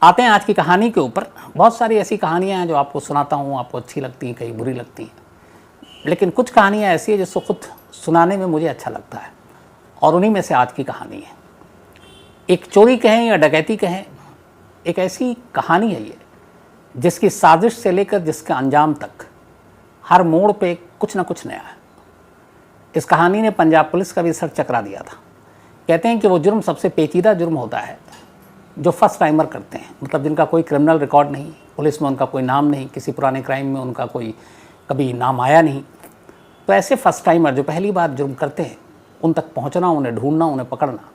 आते हैं आज की कहानी के ऊपर। बहुत सारी ऐसी कहानियाँ हैं जो आपको सुनाता हूँ, आपको अच्छी लगती हैं, कहीं बुरी लगती हैं, लेकिन कुछ कहानियाँ ऐसी हैं जिसको खुद सुनाने में मुझे अच्छा लगता है, और उन्हीं में से आज की कहानी है। एक चोरी कहें या डकैती कहें, एक ऐसी कहानी है ये जिसकी साजिश से लेकर जिसके अंजाम तक हर मोड़ पे कुछ ना कुछ नया है। इस कहानी ने पंजाब पुलिस का भी सर चकरा दिया था। कहते हैं कि वो जुर्म सबसे पेचीदा जुर्म होता है जो फर्स्ट टाइमर करते हैं, मतलब जिनका कोई क्रिमिनल रिकॉर्ड नहीं, पुलिस में उनका कोई नाम नहीं, किसी पुराने क्राइम में उनका कोई कभी नाम आया नहीं। तो ऐसे फर्स्ट टाइमर जो पहली बार जुर्म करते हैं, उन तक पहुंचना, उन्हें ढूंढना, उन्हें पकड़ना,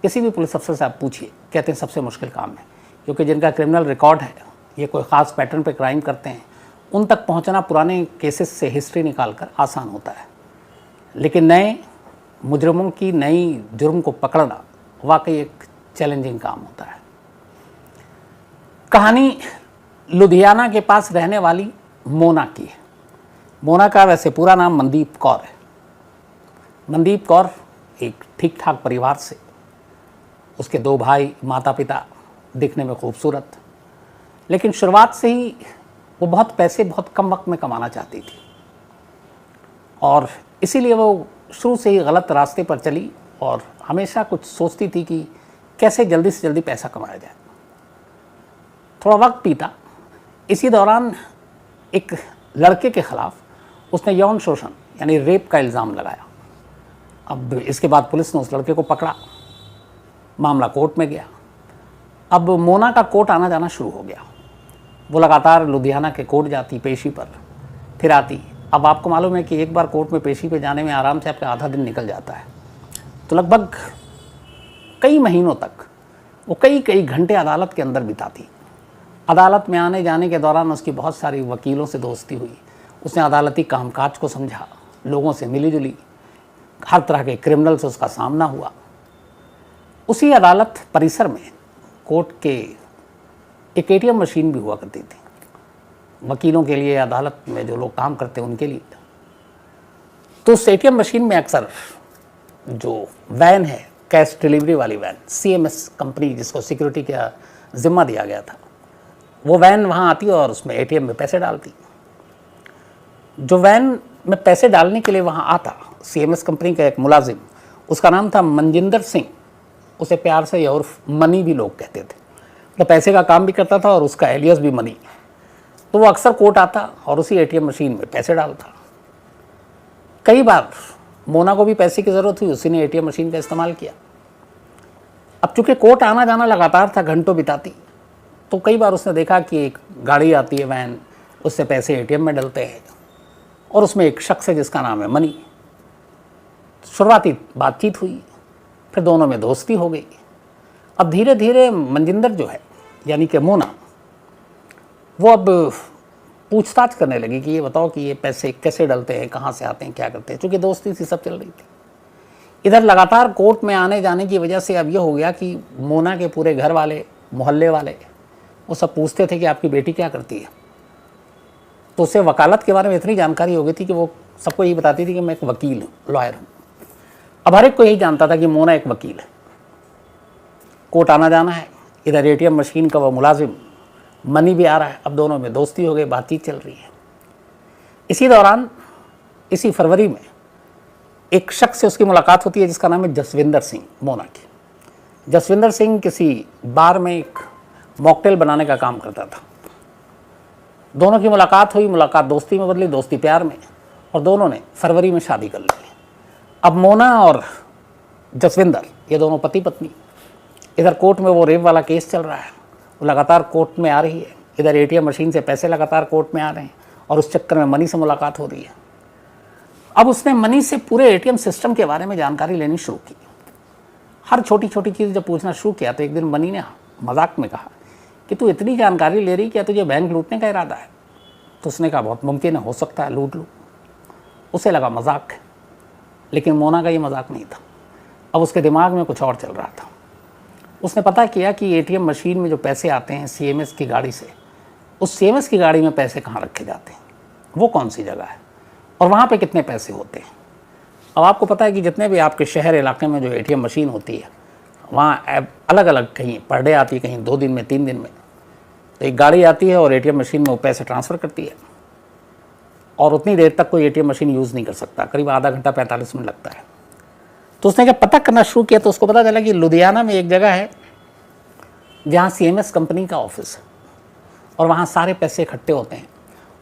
किसी भी पुलिस अफसर से आप पूछिए, कहते हैं सबसे मुश्किल काम है। क्योंकि जिनका क्रिमिनल रिकॉर्ड है, ये कोई ख़ास पैटर्न पे क्राइम करते हैं, उन तक पहुंचना पुराने केसेस से हिस्ट्री निकाल कर आसान होता है, लेकिन नए मुजरिमों की नई जुर्म को पकड़ना वाकई एक चैलेंजिंग काम होता है। कहानी लुधियाना के पास रहने वाली मोना की है। मोना का वैसे पूरा नाम मनदीप कौर है। मनदीप कौर एक ठीक ठाक परिवार से, उसके 2 भाई, माता पिता, दिखने में खूबसूरत, लेकिन शुरुआत से ही वो बहुत पैसे बहुत कम वक्त में कमाना चाहती थी, और इसीलिए वो शुरू से ही गलत रास्ते पर चली और हमेशा कुछ सोचती थी कि कैसे जल्दी से जल्दी पैसा कमाया जाए। थोड़ा वक्त बीता, इसी दौरान एक लड़के के खिलाफ उसने यौन शोषण यानी रेप का इल्ज़ाम लगाया। अब इसके बाद पुलिस ने उस लड़के को पकड़ा, मामला कोर्ट में गया। अब मोना का कोर्ट आना जाना शुरू हो गया। वो लगातार लुधियाना के कोर्ट जाती पेशी पर, फिर आती। अब आपको मालूम है कि एक बार कोर्ट में पेशी पे जाने में आराम से आपका आधा दिन निकल जाता है, तो लगभग कई महीनों तक वो कई घंटे अदालत के अंदर बिताती। अदालत में आने जाने के दौरान उसकी बहुत सारी वकीलों से दोस्ती हुई। उसने अदालती कामकाज को समझा, लोगों से मिली जुली, हर तरह के क्रिमिनल से उसका सामना हुआ। उसी अदालत परिसर में कोर्ट के एक ATM मशीन भी हुआ करती थी, वकीलों के लिए, अदालत में जो लोग काम करते हैं उनके लिए। तो उस ATM मशीन में अक्सर जो वैन है, कैश डिलीवरी वाली वैन, CMS कंपनी जिसको सिक्योरिटी का जिम्मा दिया गया था, वो वैन वहाँ आती और उसमें ATM में पैसे डालती। जो वैन में पैसे डालने के लिए वहाँ आता, CMS कंपनी का एक मुलाजिम, उसका नाम था मनजिंदर सिंह। उसे प्यार से और मनी भी लोग कहते थे। तो पैसे का काम भी करता था और उसका एलियस भी मनी। तो वो अक्सर कोर्ट आता और उसी ATM मशीन में पैसे डालता। कई बार मोना को भी पैसे की ज़रूरत हुई, उसी ने ATM मशीन का इस्तेमाल किया। अब चूँकि कोर्ट आना जाना लगातार था, घंटों बिताती, तो कई बार उसने देखा कि एक गाड़ी आती है, वैन, उससे पैसे ATM में डलते हैं, और उसमें एक शख्स है जिसका नाम है मनी। शुरुआती बातचीत हुई, फिर दोनों में दोस्ती हो गई। अब धीरे धीरे मनजिंदर जो है, यानी कि मोना, वो अब पूछताछ करने लगी कि ये बताओ कि ये पैसे कैसे डलते हैं, कहाँ से आते हैं, क्या करते हैं, चूँकि दोस्ती सी सब चल रही थी। इधर लगातार कोर्ट में आने जाने की वजह से अब ये हो गया कि मोना के पूरे घर वाले, मोहल्ले वाले, वो सब पूछते थे कि आपकी बेटी क्या करती है। तो उसे वकालत के बारे में इतनी जानकारी हो गई थी कि वो सबको यही बताती थी कि मैं एक वकील हूँ, लॉयर हूँ। अब हर एक को यही जानता था कि मोना एक वकील है। कोर्ट आना जाना है, इधर ATM मशीन का वो मुलाजिम मनी भी आ रहा है। अब दोनों में दोस्ती हो गई, बातचीत चल रही है। इसी दौरान, इसी फरवरी में, एक शख्स से उसकी मुलाकात होती है जिसका नाम है जसविंदर सिंह, मोना की। जसविंदर सिंह किसी बार में एक मॉकटेल बनाने का काम करता था। दोनों की मुलाकात हुई, मुलाकात दोस्ती में बदली, दोस्ती प्यार में, और दोनों ने फरवरी में शादी कर ली। अब मोना और जसविंदर, ये दोनों पति पत्नी। इधर कोर्ट में वो रेप वाला केस चल रहा है, वो लगातार कोर्ट में आ रही है। इधर ATM मशीन से पैसे लगातार कोर्ट में आ रहे हैं, और उस चक्कर में मनी से मुलाकात हो रही है। अब उसने मनी से पूरे ATM सिस्टम के बारे में जानकारी लेनी शुरू की। हर छोटी छोटी चीज़ जब पूछना शुरू किया, तो एक दिन मनी ने मजाक में कहा कि तू इतनी जानकारी ले रही, क्या तुझे बैंक लूटने का इरादा है? तो उसने कहा बहुत मुमकिन है, हो सकता है लूट लूँ। उसे लगा मजाक है, लेकिन मोना का ये मजाक नहीं था। अब उसके दिमाग में कुछ और चल रहा था। उसने पता किया कि ATM मशीन में जो पैसे आते हैं CMS की गाड़ी से, उस CMS की गाड़ी में पैसे कहाँ रखे जाते हैं, वो कौन सी जगह है, और वहाँ पे कितने पैसे होते हैं। अब आपको पता है कि जितने भी आपके शहर इलाके में जो ATM मशीन होती है, वहाँ अलग अलग, कहीं पर डे आती है, कहीं 2 दिन में, 3 दिन में। तो एक गाड़ी आती है और एटीएम मशीन में वो पैसे ट्रांसफ़र करती है और उतनी देर तक कोई एटीएम मशीन यूज़ नहीं कर सकता, करीब आधा घंटा 45 मिनट लगता है। तो उसने क्या पता करना शुरू किया तो उसको पता चला कि लुधियाना में एक जगह है जहाँ सीएमएस कंपनी का ऑफिस है और वहाँ सारे पैसे इकट्ठे होते हैं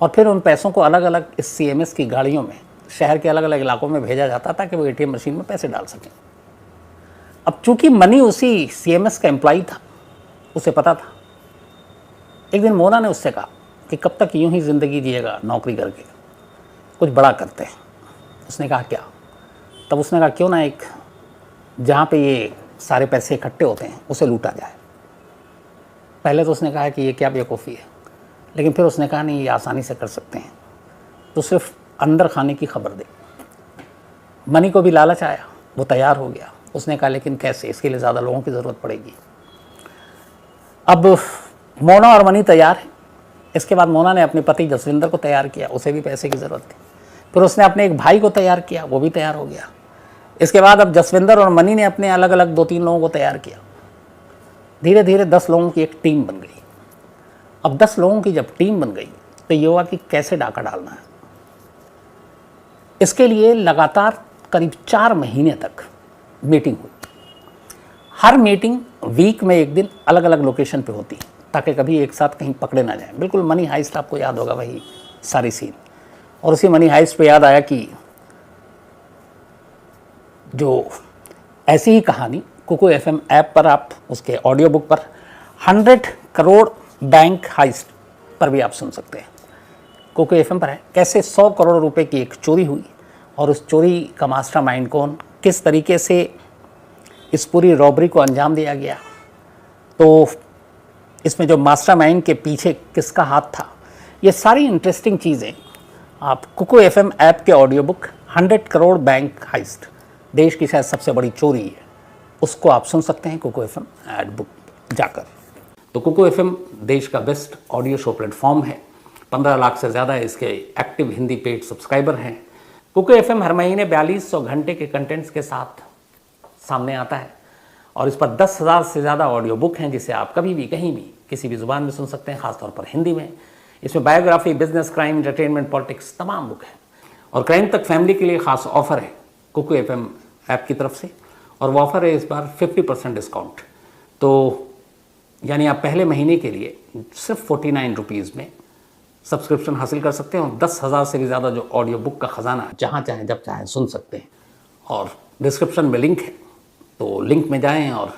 और फिर उन पैसों को अलग अलग इस सीएमएस की गाड़ियों में शहर के अलग अलग इलाकों में भेजा जाता ताकि वो एटीएम मशीन में पैसे डाल सकें। अब चूंकि मनी उसी सीएमएस का एम्प्लॉई था, उसे पता था। एक दिन मोना ने उससे कहा कि कब तक यूं ही ज़िंदगी जिएगा नौकरी करके, कुछ बड़ा करते हैं। उसने कहा क्या? तब उसने कहा क्यों ना एक जहाँ पे ये सारे पैसे इकट्ठे होते हैं उसे लूटा जाए। पहले तो उसने कहा कि ये क्या बेवकूफ़ी है, लेकिन फिर उसने कहा नहीं, ये आसानी से कर सकते हैं, तो सिर्फ अंदर खाने की खबर दे। मनी को भी लालच आया, वो तैयार हो गया। उसने कहा लेकिन कैसे, इसके लिए ज़्यादा लोगों की ज़रूरत पड़ेगी। अब मोना और मनी तैयार है। इसके बाद मोना ने अपने पति जसविंदर को तैयार किया, उसे भी पैसे की ज़रूरत थी। फिर उसने अपने एक भाई को तैयार किया, वो भी तैयार हो गया। इसके बाद अब जसविंदर और मनी ने अपने अलग अलग 2-3 लोगों को तैयार किया। धीरे धीरे 10 लोगों की एक टीम बन गई। अब 10 लोगों की जब टीम बन गई तो ये हुआ कि कैसे डाका डालना है। इसके लिए लगातार करीब 4 महीने तक मीटिंग हुई। हर मीटिंग वीक में एक दिन अलग अलग लोकेशन पे होती ताकि कभी एक साथ कहीं पकड़े ना जाए। बिल्कुल मनी हाइस्ट, आपको याद होगा वही सारी सीन। और उसी मनी हाइस्ट पे याद आया कि जो ऐसी ही कहानी कुकू एफएम ऐप पर, आप उसके ऑडियो बुक पर 100 करोड़ बैंक हाइस्ट पर भी आप सुन सकते हैं। कुकू एफएम पर है कैसे 100 करोड़ रुपए की एक चोरी हुई और उस चोरी का मास्टरमाइंड कौन, किस तरीके से इस पूरी रॉबरी को अंजाम दिया गया, तो इसमें जो मास्टरमाइंड के पीछे किसका हाथ था, ये सारी इंटरेस्टिंग चीज़ें आप कुकू एफएम ऐप के audio book 100 crore bank heist, देश की शायद सबसे बड़ी चोरी है, उसको आप सुन सकते हैं कुकू एफएम ऐड बुक जाकर। तो कुकू एफएम देश का बेस्ट ऑडियो शो प्लेटफॉर्म है। 15 लाख से ज़्यादा इसके एक्टिव हिंदी पेड सब्सक्राइबर हैं। कुकू एफएम हर महीने 4200 घंटे के कंटेंट्स के साथ सामने आता है और इस पर 10,000 से ज़्यादा ऑडियो बुक हैं जिसे आप कभी भी कहीं भी किसी भी ज़ुबान में सुन सकते हैं, ख़ासतौर पर हिंदी में। इसमें biography, business, crime, entertainment, politics तमाम बुक हैं। और क्राइम तक फैमिली के लिए ख़ास ऑफर है कुकू एफएम ऐप की तरफ से, और वो ऑफ़र है इस बार 50% डिस्काउंट। तो यानी आप पहले महीने के लिए सिर्फ 49 रुपीज़ में सब्सक्रिप्शन हासिल कर सकते हैं और 10,000 से भी ज़्यादा जो ऑडियो बुक का ख़जाना जहाँ चाहें जब चाहें सुन सकते हैं। और डिस्क्रिप्शन में लिंक है, तो लिंक में जाएं और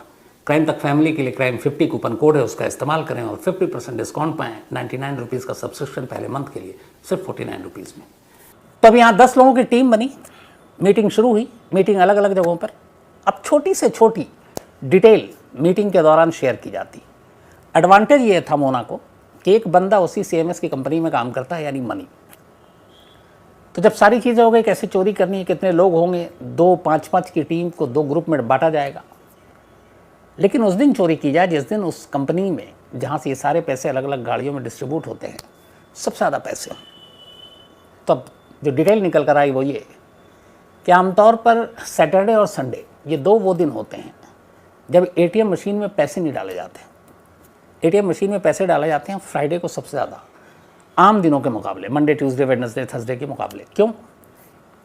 क्राइम तक फैमिली के लिए क्राइम 50 कूपन कोड है, उसका इस्तेमाल करें और 50% डिस्काउंट पाएँ। 99 रुपीज़ का सब्सक्रिप्शन पहले मंथ के लिए सिर्फ 49 रुपीज़ में। तो अब यहाँ 10 लोगों की टीम बनी, मीटिंग शुरू हुई। मीटिंग अलग अलग जगहों पर, अब छोटी से छोटी डिटेल मीटिंग के दौरान शेयर की जाती। एडवांटेज ये था मोना को कि एक बंदा उसी सीएमएस की कंपनी में काम करता है, यानी मनी। तो जब सारी चीज़ें हो गई, कैसे चोरी करनी है, कितने लोग होंगे, 2-5-5 की टीम को 2 ग्रुप में बांटा जाएगा। लेकिन उस दिन चोरी की जाए जिस दिन उस कंपनी में जहाँ से ये सारे पैसे अलग अलग गाड़ियों में डिस्ट्रीब्यूट होते हैं, सबसे ज़्यादा पैसे। तब जो डिटेल निकल कर आई वो ये कि आमतौर पर सैटरडे और संडे ये 2 वो दिन होते हैं जब एटीएम मशीन में पैसे नहीं डाले जाते। एटीएम मशीन में पैसे डाले जाते हैं फ्राइडे को सबसे ज़्यादा, आम दिनों के मुकाबले, मंडे, ट्यूसडे, वेडनेसडे, थर्सडे के मुकाबले। क्यों?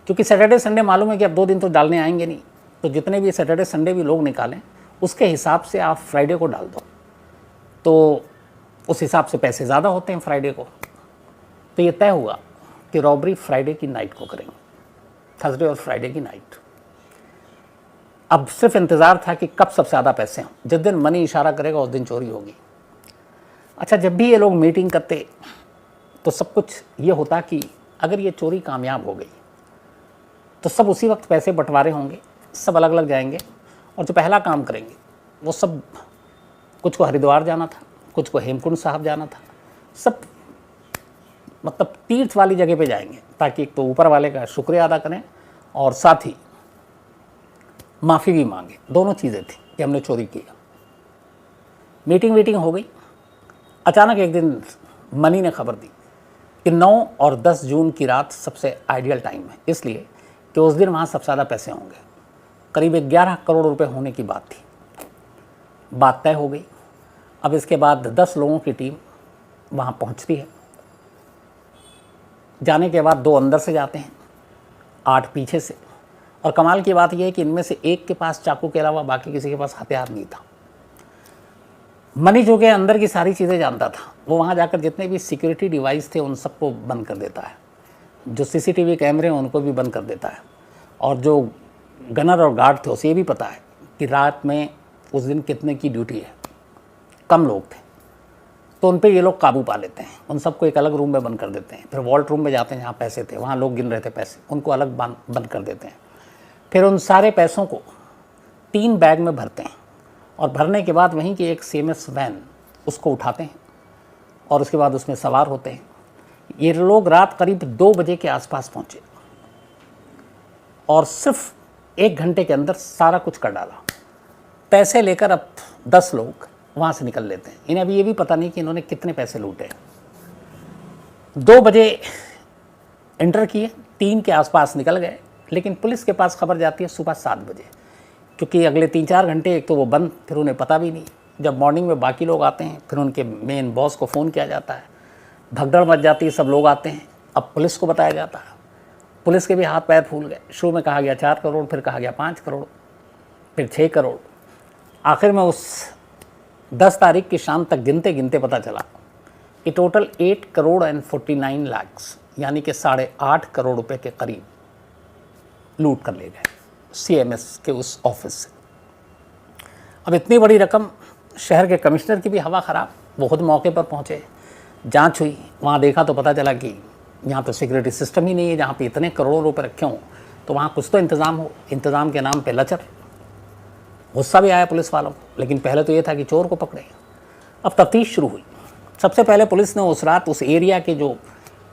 क्योंकि सैटरडे संडे मालूम है कि अब 2 दिन तो डालने आएंगे नहीं, तो जितने भी सैटरडे संडे भी लोग निकालें उसके हिसाब से आप फ्राइडे को डाल दो, तो उस हिसाब से पैसे ज़्यादा होते हैं फ्राइडे को। तो ये तय हुआ कि रॉबरी फ्राइडे की नाइट को करेंगे, थर्सडे और फ्राइडे की नाइट। अब सिर्फ इंतज़ार था कि कब सबसे ज़्यादा पैसे हों। जिस दिन मनी इशारा करेगा उस दिन चोरी होगी। अच्छा, जब भी ये लोग मीटिंग करते तो सब कुछ ये होता कि अगर ये चोरी कामयाब हो गई तो सब उसी वक्त पैसे बंटवारे होंगे, सब अलग अलग जाएंगे और जो पहला काम करेंगे वो सब, कुछ को हरिद्वार जाना था, कुछ को हेमकुंड साहब जाना था, सब मतलब तीर्थ वाली जगह पे जाएंगे ताकि एक तो ऊपर वाले का शुक्रिया अदा करें और साथ ही माफ़ी भी मांगे। दोनों चीज़ें थी कि हमने चोरी किया। मीटिंग हो गई। अचानक एक दिन मनी ने खबर दी कि 9 और 10 जून की रात सबसे आइडियल टाइम है, इसलिए कि उस दिन वहाँ सबसे ज़्यादा पैसे होंगे। करीब 11 करोड़ रुपए होने की बात थी। बात तय हो गई। अब इसके बाद 10 लोगों की टीम वहाँ पहुँचती है। जाने के बाद 2 अंदर से जाते हैं, 8 पीछे से। और कमाल की बात यह है कि इनमें से एक के पास चाकू के अलावा बाकी किसी के पास हथियार नहीं था। मनी जो कि अंदर की सारी चीज़ें जानता था, वो वहाँ जाकर जितने भी सिक्योरिटी डिवाइस थे उन सबको बंद कर देता है, जो सीसीटीवी कैमरे हैं उनको भी बंद कर देता है। और जो गनर और गार्ड थे उसे ये भी पता है कि रात में उस दिन कितने की ड्यूटी है, कम लोग थे, तो उन पे ये लोग काबू पा लेते हैं। उन सबको एक अलग रूम में बंद कर देते हैं। फिर वॉल्ट रूम में जाते हैं जहाँ पैसे थे, वहाँ लोग गिन रहे थे पैसे, उनको अलग बंद कर देते हैं। फिर उन सारे पैसों को 3 बैग में भरते हैं और भरने के बाद वहीं की एक CMS वैन उसको उठाते हैं और उसके बाद उसमें सवार होते हैं। ये लोग रात करीब 2 बजे के आसपास पहुँचे और सिर्फ 1 घंटे के अंदर सारा कुछ कर डाला। पैसे लेकर अब 10 लोग वहाँ से निकल लेते हैं। इन्हें अभी ये भी पता नहीं कि इन्होंने कितने पैसे लूटे। 2 बजे एंटर किए, 3 के आसपास निकल गए, लेकिन पुलिस के पास खबर जाती है सुबह 7 बजे, क्योंकि अगले 3-4 घंटे एक तो वो बंद, फिर उन्हें पता भी नहीं। जब मॉर्निंग में बाकी लोग आते हैं, फिर उनके मेन बॉस को फ़ोन किया जाता है, भगदड़ मच जाती है, सब लोग आते हैं। अब पुलिस को बताया जाता है, पुलिस के भी हाथ पैर फूल गए। शुरू में कहा गया 4 करोड़, फिर कहा गया 5 करोड़, फिर 6 करोड़। आखिर में उस 10 तारीख की शाम तक गिनते गिनते पता चला कि टोटल 8 करोड़ एंड 49 लाख, यानी कि 8.5 करोड़ रुपए के करीब लूट कर ले गए CMS के उस ऑफिस से। अब इतनी बड़ी रकम, शहर के कमिश्नर की भी हवा ख़राब। वो खुद मौके पर पहुँचे, जांच हुई, वहाँ देखा तो पता चला कि यहाँ तो सिक्योरिटी सिस्टम ही नहीं है। जहाँ पे इतने करोड़ों रुपए रखे हों तो वहाँ कुछ तो इंतज़ाम हो। इंतज़ाम के नाम पे लचर। गुस्सा भी आया पुलिस वालों को, लेकिन पहले तो ये था कि चोर को पकड़े। अब तफ्तीश शुरू हुई। सबसे पहले पुलिस ने उस रात उस एरिया के जो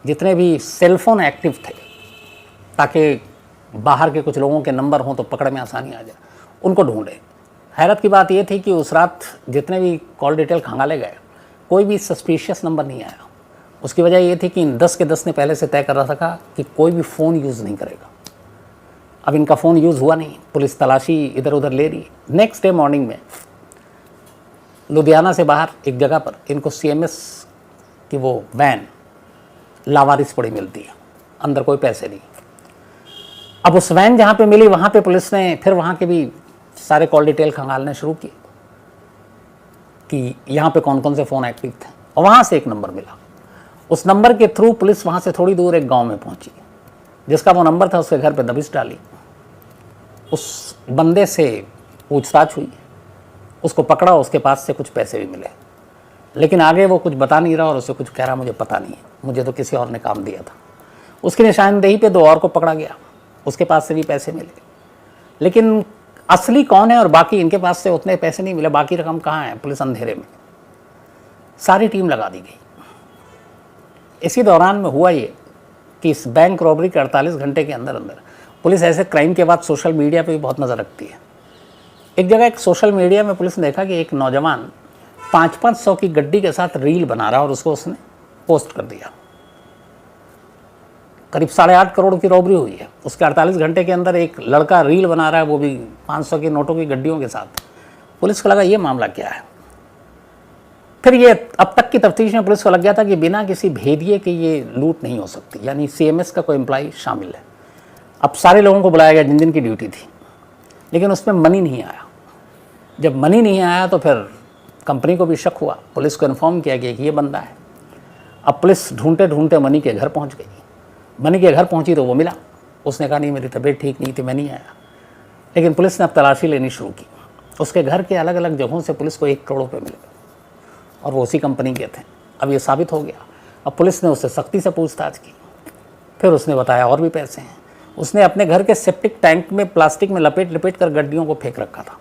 जितने भी सेलफोन एक्टिव थे, ताकि बाहर के कुछ लोगों के नंबर हों तो पकड़ में आसानी आ जाए, उनको ढूंढे। हैरत की बात यह थी कि उस रात जितने भी कॉल डिटेल खंगाले गए, कोई भी सस्पिशियस नंबर नहीं आया। उसकी वजह ये थी कि इन 10 के 10 ने पहले से तय कर रखा था कि कोई भी फ़ोन यूज़ नहीं करेगा। अब इनका फ़ोन यूज़ हुआ नहीं, पुलिस तलाशी इधर उधर ले रही। नेक्स्ट डे मॉर्निंग में लुधियाना से बाहर एक जगह पर इनको CMS की वो वैन लावारिस पड़ी मिलती है, अंदर कोई पैसे नहीं। अब उस वैन जहाँ पे मिली वहाँ पे पुलिस ने फिर वहाँ के भी सारे कॉल डिटेल खंगालने शुरू किए कि यहाँ पे कौन कौन से फ़ोन एक्टिव थे, और वहाँ से एक नंबर मिला। उस नंबर के थ्रू पुलिस वहाँ से थोड़ी दूर एक गांव में पहुँची। जिसका वो नंबर था उसके घर पे दबिश डाली। उस बंदे से पूछताछ हुई, उसको पकड़ा, उसके पास से कुछ पैसे भी मिले, लेकिन आगे वो कुछ बता नहीं रहा और उससे कुछ कह रहा मुझे पता नहीं है, मुझे तो किसी और ने काम दिया था। उसकी निशानदेही पे 2 और को पकड़ा गया, उसके पास से भी पैसे मिले, लेकिन असली कौन है और बाकी इनके पास से उतने पैसे नहीं मिले, बाकी रकम कहाँ है, पुलिस अंधेरे में। सारी टीम लगा दी गई। इसी दौरान में हुआ ये कि इस बैंक रॉबरी के 48 घंटे के अंदर अंदर पुलिस ऐसे क्राइम के बाद सोशल मीडिया पे भी बहुत नज़र रखती है। एक जगह एक सोशल मीडिया में पुलिस ने देखा कि एक नौजवान 500 की गड्डी के साथ रील बना रहा और उसको उसने पोस्ट कर दिया। करीब 8.5 करोड़ की रॉबरी हुई है। उसके 48 घंटे के अंदर एक लड़का रील बना रहा है, वो भी 500 के नोटों की गड्डियों के साथ। पुलिस को लगा ये मामला क्या है। फिर ये अब तक की तफ्तीश में पुलिस को लग गया था कि बिना किसी भेदिए के ये लूट नहीं हो सकती, यानी CMS का कोई एम्प्लॉय शामिल है। अब सारे लोगों को बुलाया गया जिन जिन की ड्यूटी थी, लेकिन उसमें मनी नहीं आया। जब मनी नहीं आया तो फिर कंपनी को भी शक हुआ, पुलिस को इन्फॉर्म किया गया कि ये बंदा है। अब पुलिस ढूंढते ढूंढते मनी के घर पहुंच गई। मनी के घर पहुंची तो वो मिला। उसने कहा नहीं, मेरी तबीयत ठीक नहीं थी, मैं नहीं आया। लेकिन पुलिस ने अब तलाशी लेनी शुरू की। उसके घर के अलग अलग जगहों से पुलिस को 1 करोड़ रुपये मिले और वो उसी कंपनी के थे। अब ये साबित हो गया। अब पुलिस ने उससे सख्ती से पूछताछ की। फिर उसने बताया और भी पैसे हैं। उसने अपने घर के सेप्टिक टैंक में प्लास्टिक में लपेट कर गड्डियों को फेंक रखा था।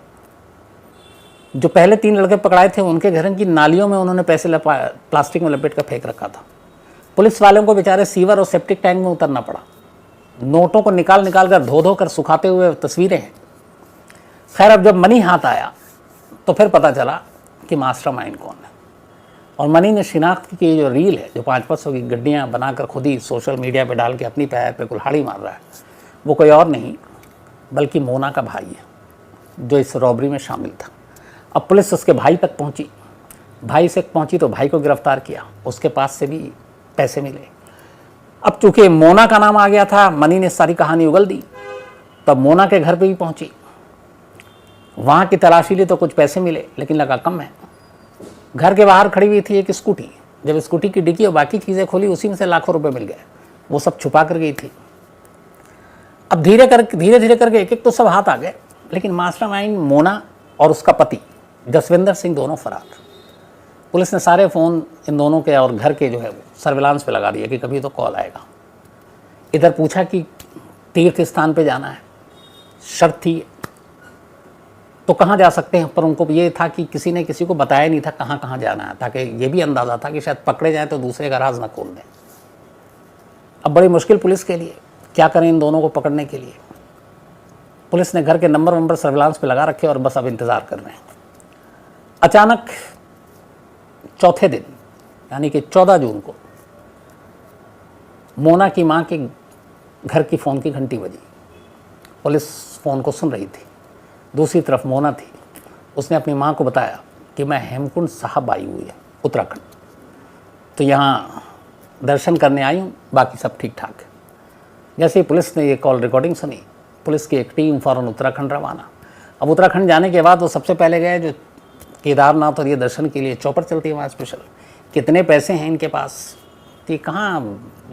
जो पहले 3 लड़के पकड़ाए थे उनके घर की नालियों में उन्होंने पैसे प्लास्टिक में लपेट कर फेंक रखा था। पुलिस वालों को बेचारे सीवर और सेप्टिक टैंक में उतरना पड़ा। नोटों को निकाल कर धो कर सुखाते हुए तस्वीरें हैं। खैर, अब जब मनी हाथ आया तो फिर पता चला कि मास्टरमाइंड कौन है। और मनी ने शिनाख्त की जो रील है, जो 500 की गड्डियाँ बनाकर खुद ही सोशल मीडिया पे डाल के अपनी पैर पे कुल्हाड़ी मार रहा है, वो कोई और नहीं बल्कि मोना का भाई है, जो इस रॉबरी में शामिल था। अब पुलिस उसके भाई तक पहुंची। भाई से पहुंची तो भाई को गिरफ्तार किया, उसके पास से भी पैसे मिले। अब चूंकि मोना का नाम आ गया था, मनी ने सारी कहानी उगल दी, तब मोना के घर पे भी पहुंची, वहां की तलाशी ली तो कुछ पैसे मिले, लेकिन लगा कम है। घर के बाहर खड़ी हुई थी एक स्कूटी, जब स्कूटी की डिक्की और बाकी चीज़ें खोली, उसी में से लाखों रुपए मिल गए, वो सब छुपा कर गई थी। अब धीरे धीरे करके एक एक तो सब हाथ आ गए, लेकिन मास्टरमाइंड मोना और उसका पति जसविंदर सिंह दोनों फरार। पुलिस ने सारे फ़ोन इन दोनों के और घर के जो है वो सर्विलांस पे लगा दिया कि कभी तो कॉल आएगा। इधर पूछा कि तीर्थ स्थान पे जाना है, शर्त थी तो कहाँ जा सकते हैं, पर उनको ये था कि किसी ने किसी को बताया नहीं था कहाँ कहाँ जाना है, ताकि ये भी अंदाज़ा था कि शायद पकड़े जाए तो दूसरे का राज न खोल दें। अब बड़ी मुश्किल पुलिस के लिए, क्या करें इन दोनों को पकड़ने के लिए। पुलिस ने घर के नंबर सर्विलांस पे लगा रखे और बस अब इंतज़ार कर रहे हैं। अचानक चौथे दिन यानी कि 14 जून को मोना की मां के घर की फ़ोन की घंटी बजी। पुलिस फ़ोन को सुन रही थी, दूसरी तरफ मोना थी। उसने अपनी मां को बताया कि मैं हेमकुंड साहब आई हुई है उत्तराखंड, तो यहाँ दर्शन करने आई हूँ, बाकी सब ठीक ठाक है। जैसे ही पुलिस ने ये कॉल रिकॉर्डिंग सुनी, पुलिस की एक टीम फ़ौरन उत्तराखंड रवाना। अब उत्तराखंड जाने के बाद वो सबसे पहले गए जो केदारनाथ और ये दर्शन के लिए चौपर चलती है वहाँ स्पेशल। कितने पैसे हैं इनके पास कि कहाँ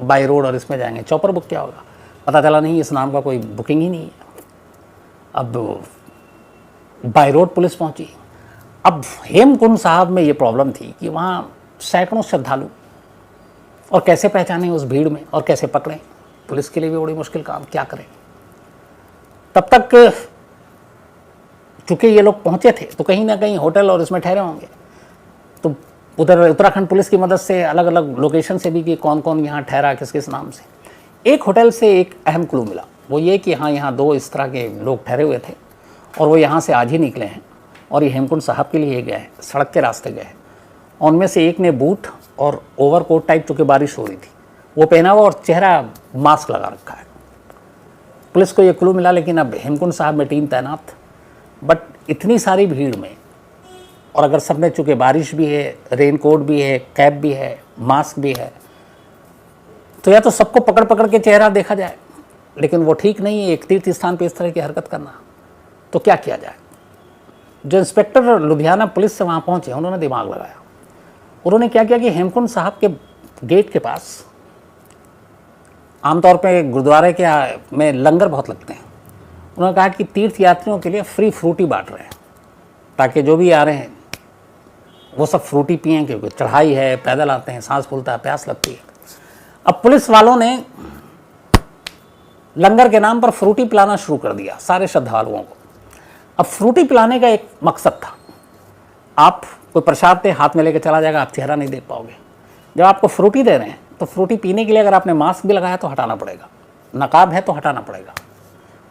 बाई रोड और इसमें जाएंगे, चौपर बुक क्या होगा, पता चला नहीं, इस नाम का कोई बुकिंग ही नहीं है। अब बाई रोड पुलिस पहुंची। अब हेमकुंड साहब में ये प्रॉब्लम थी कि वहाँ सैकड़ों श्रद्धालु, और कैसे पहचानें उस भीड़ में और कैसे पकड़ें, पुलिस के लिए भी बड़ी मुश्किल काम, क्या करें। तब तक चूँकि ये लोग पहुँचे थे तो कहीं ना कहीं होटल और इसमें ठहरे होंगे, तो उधर उत्तराखंड पुलिस की मदद से अलग अलग लोकेशन से भी कि कौन कौन यहाँ ठहरा किस किस नाम से। एक होटल से एक अहम क्लू मिला, वो ये कि हाँ यहाँ 2 इस तरह के लोग ठहरे हुए थे और वो यहाँ से आज ही निकले हैं और ये हेमकुंड साहब के लिए गए हैं, सड़क के रास्ते गए हैं। उनमें से एक ने बूट और ओवरकोट टाइप, चूँकि बारिश हो रही थी, वो पहना हुआ और चेहरा मास्क लगा रखा है। पुलिस को ये क्लू मिला, लेकिन अब हेमकुंड साहब में टीम तैनात, बट इतनी सारी भीड़ में, और अगर सब में चूँकि बारिश भी है, रेनकोट भी है, कैप भी है, मास्क भी है, तो या तो सबको पकड़ पकड़ के चेहरा देखा जाए, लेकिन वो ठीक नहीं है एक तीर्थ स्थान पे इस तरह की हरकत करना। तो क्या किया जाए। जो इंस्पेक्टर लुधियाना पुलिस से वहाँ पहुँचे, उन्होंने दिमाग लगाया। उन्होंने क्या किया कि हेमकुंड साहब के गेट के पास आमतौर पे गुरुद्वारे के में लंगर बहुत लगते हैं। उन्होंने कहा कि तीर्थ यात्रियों के लिए फ्री फ्रूटी बांट रहे हैं, ताकि जो भी आ रहे हैं वो सब फ्रूटी पिएँ, क्योंकि चढ़ाई है, पैदल आते हैं, सांस फूलता है, प्यास लगती है। अब पुलिस वालों ने लंगर के नाम पर फ्रूटी पिलाना शुरू कर दिया सारे श्रद्धालुओं को। अब फ्रूटी पिलाने का एक मकसद था, आप कोई प्रसाद दे हाथ में लेके चला जाएगा, आप चेहरा नहीं देख पाओगे। जब आपको फ्रूटी दे रहे हैं तो फ्रूटी पीने के लिए अगर आपने मास्क भी लगाया तो हटाना पड़ेगा, नकाब है तो हटाना पड़ेगा।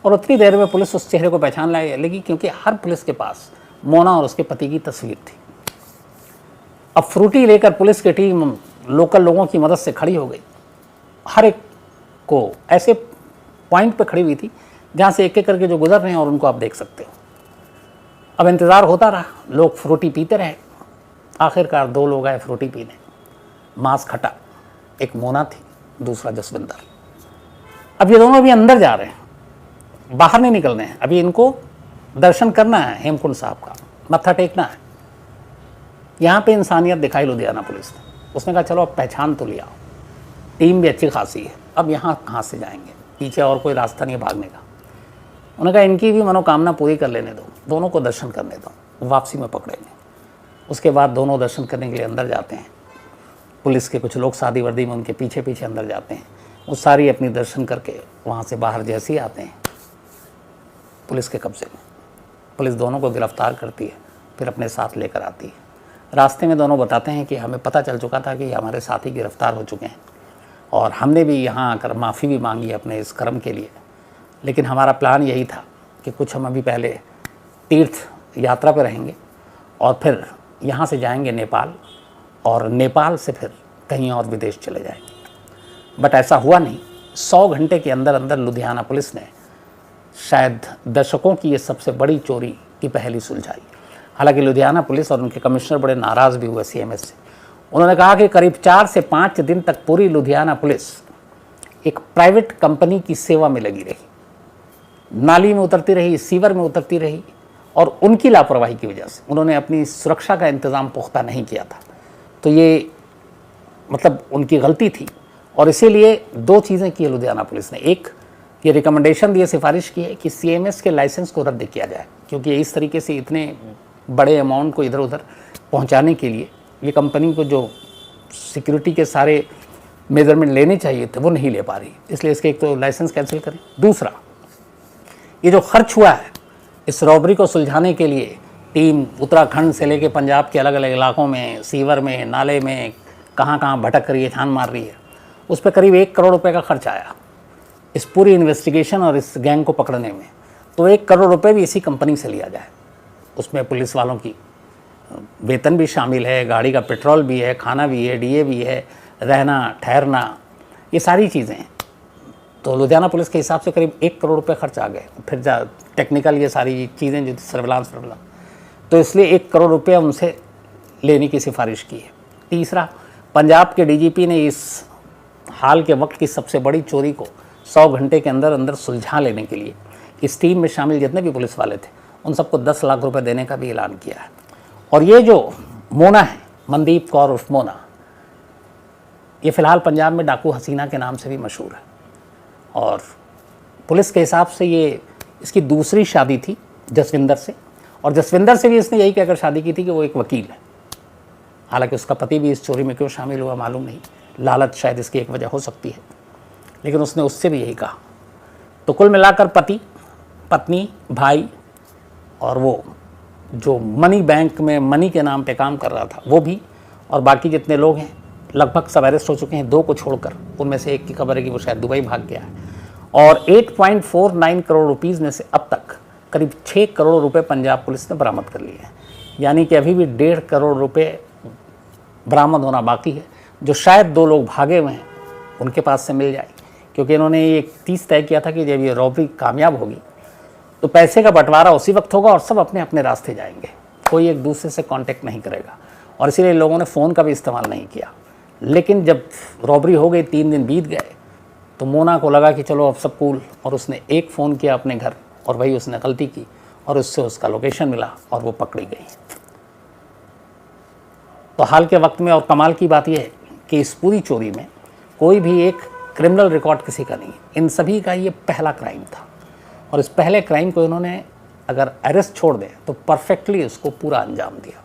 और उतनी देर में पुलिस उस चेहरे को पहचान लगी, क्योंकि हर पुलिस के पास मोना और उसके पति की तस्वीर थी। अब फ्रूटी लेकर पुलिस की टीम लोकल लोगों की मदद से खड़ी हो गई। हर एक को ऐसे पॉइंट पे खड़ी हुई थी जहाँ से एक एक करके जो गुजर रहे हैं और उनको आप देख सकते हो। अब इंतज़ार होता रहा, लोग फ्रूटी पीते रहे। आखिरकार 2 लोग आए फ्रूटी पीने, मास्क हटा, एक मोना थी, दूसरा जसविंदर। अब ये दोनों अभी अंदर जा रहे हैं, बाहर नहीं निकल रहे हैं। अभी इनको दर्शन करना है हेमकुंड साहब का, मत्था टेकना है। यहाँ पे इंसानियत दिखाई लुधियाना पुलिस ने। उसने कहा चलो अब पहचान तो लिया, टीम भी अच्छी खासी है, अब यहाँ कहाँ से जाएंगे, पीछे और कोई रास्ता नहीं है भागने का। उन्होंने कहा इनकी भी मनोकामना पूरी कर लेने दो, दोनों को दर्शन करने दो, वापसी में पकड़ेंगे। उसके बाद दोनों दर्शन करने के लिए अंदर जाते हैं। पुलिस के कुछ लोग सादी वर्दी में उनके पीछे पीछे अंदर जाते हैं। वो सारी अपनी दर्शन करके वहाँ से बाहर जैसे ही आते हैं पुलिस के कब्जे में। पुलिस दोनों को गिरफ्तार करती है, फिर अपने साथ लेकर आती है। रास्ते में दोनों बताते हैं कि हमें पता चल चुका था कि हमारे साथी गिरफ्तार हो चुके हैं और हमने भी यहाँ आकर माफ़ी भी मांगी अपने इस कर्म के लिए, लेकिन हमारा प्लान यही था कि कुछ हम अभी पहले तीर्थ यात्रा पर रहेंगे और फिर यहाँ से जाएंगे नेपाल, और नेपाल से फिर कहीं और विदेश चले जाएंगे। बट ऐसा हुआ नहीं। 100 घंटे के अंदर अंदर लुधियाना पुलिस ने शायद दशकों की ये सबसे बड़ी चोरी की पहेली सुलझाई। हालांकि लुधियाना पुलिस और उनके कमिश्नर बड़े नाराज़ भी हुए सीएमएस से। उन्होंने कहा कि करीब 4 से 5 दिन तक पूरी लुधियाना पुलिस एक प्राइवेट कंपनी की सेवा में लगी रही, नाली में उतरती रही, सीवर में उतरती रही, और उनकी लापरवाही की वजह से उन्होंने अपनी सुरक्षा का इंतज़ाम पुख्ता नहीं किया था। तो ये मतलब उनकी गलती थी, और इसीलिए 2 चीज़ें की है लुधियाना पुलिस ने। एक, ये रिकमेंडेशन दी है, सिफारिश की है कि सीएमएस के लाइसेंस को रद्द किया जाए, क्योंकि इस तरीके से इतने बड़े अमाउंट को इधर उधर पहुंचाने के लिए ये कंपनी को जो सिक्योरिटी के सारे मेजरमेंट लेने चाहिए थे वो नहीं ले पा रही, इसलिए इसके एक तो लाइसेंस कैंसिल करें। दूसरा, ये जो खर्च हुआ है इस रॉबरी को सुलझाने के लिए, टीम उत्तराखंड से लेकर पंजाब के अलग अलग इलाकों में, सीवर में, नाले में, कहाँ भटक रही है, छान मार रही है, उस पर करीब 1 करोड़ रुपए का खर्च आया इस पूरी इन्वेस्टिगेशन और इस गैंग को पकड़ने में। तो 1 करोड़ रुपए भी इसी कंपनी से लिया जाए। उसमें पुलिस वालों की वेतन भी शामिल है, गाड़ी का पेट्रोल भी है, खाना भी है, डीए भी है, रहना ठहरना, ये सारी चीज़ें हैं। तो लुधियाना पुलिस के हिसाब से करीब 1 करोड़ रुपए खर्च आ गए। फिर टेक्निकल ये सारी चीज़ें जो सर्विलांस, तो इसलिए 1 करोड़ रुपये उनसे लेने की सिफारिश की है। तीसरा, पंजाब के डीजीपी ने इस हाल के वक्त की सबसे बड़ी चोरी को 100 घंटे के अंदर अंदर सुलझा लेने के लिए इस टीम में शामिल जितने भी पुलिस वाले थे उन सबको 10 लाख रुपए देने का भी ऐलान किया है। और ये जो मोना है, मनदीप कौर उर्फ मोना, ये फ़िलहाल पंजाब में डाकू हसीना के नाम से भी मशहूर है, और पुलिस के हिसाब से ये इसकी दूसरी शादी थी जसविंदर से, और जसविंदर से भी इसने यही कहकर शादी की थी कि वो एक वकील है। हालांकि उसका पति भी इस चोरी में क्यों शामिल हुआ मालूम नहीं, लालच शायद इसकी एक वजह हो सकती है, लेकिन उसने उससे भी यही कहा। तो कुल मिलाकर पति, पत्नी, भाई और वो जो मनी बैंक में मनी के नाम पे काम कर रहा था वो भी, और बाकी जितने लोग हैं लगभग सब अरेस्ट हो चुके हैं, 2 को छोड़कर। उनमें से एक की खबर है कि वो शायद दुबई भाग गया है। और 8.49 करोड़ रुपीज़ में से अब तक करीब 6 करोड़ रुपए पंजाब पुलिस ने बरामद कर लिए हैं। यानी कि अभी भी 1.5 करोड़ रुपए बरामद होना बाकी है, जो शायद 2 लोग भागे हुए हैं उनके पास से मिल जाए, क्योंकि इन्होंने ये 30 तय किया था कि जब ये रॉबरी कामयाब होगी तो पैसे का बंटवारा उसी वक्त होगा और सब अपने अपने रास्ते जाएंगे, कोई एक दूसरे से कांटेक्ट नहीं करेगा। और इसीलिए लोगों ने फ़ोन का भी इस्तेमाल नहीं किया। लेकिन जब रॉबरी हो गई, 3 दिन बीत गए, तो मोना को लगा कि चलो अब सब कूल, और उसने एक फ़ोन किया अपने घर, और वही उसने गलती की और उससे उसका लोकेशन मिला और वो पकड़ी गई। तो हाल के वक्त में और कमाल की बात यह है कि इस पूरी चोरी में कोई भी एक क्रिमिनल रिकॉर्ड किसी का नहीं, इन सभी का ये पहला क्राइम था, और इस पहले क्राइम को इन्होंने अगर अरेस्ट छोड़ दें तो परफेक्टली उसको पूरा अंजाम दिया।